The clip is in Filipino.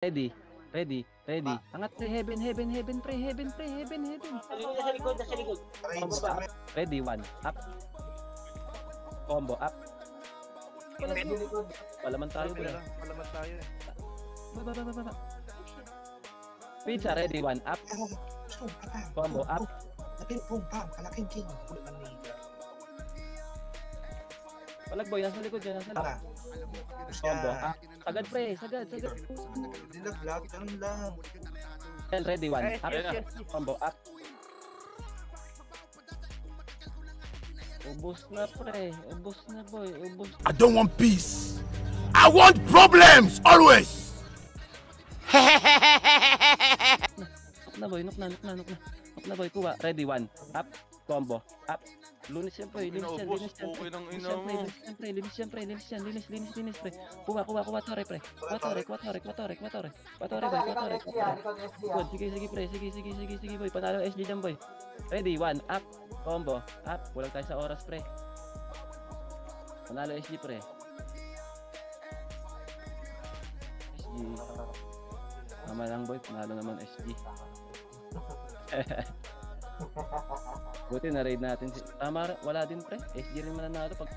Ready, ready, ready. Angat pre, heaven, heaven, heaven, pre, heaven, pre, heaven, heaven. Nasa likod, nasa likod. Combo up. Ready, one, up. Combo up. Wala man tayo bro. Malaman tayo eh. Baba. Pizza, ready, one, up. Combo up. Kalaking king. Walag boy, nasa likod dyan, nasa likod. Combo up. Sagad pre, sagad. Nilaglag, ganun lang. Well, ready, one, up. Yes. Combo up. Ubus na pre, ubus na boy, ubus. I don't want peace. I want problems always. Nok na boy, nok na boy, kuha. Ready, one, up. Combo, up. Lunis yan pre, linis yan. Naubos, okay ng ina mo. Linis yan pre. Kuha, tore pre. Kuha tore boy. Good, sige pre, sige boy. Panalo SG dyan boy. Ready, one, up. Combo, up. Kulang tayo sa oras pre. Panalo SG pre. SG. Tama lang boy, panalo naman SG. Buti na-raid natin si... Tama, wala din pre. SG rin mananalo pag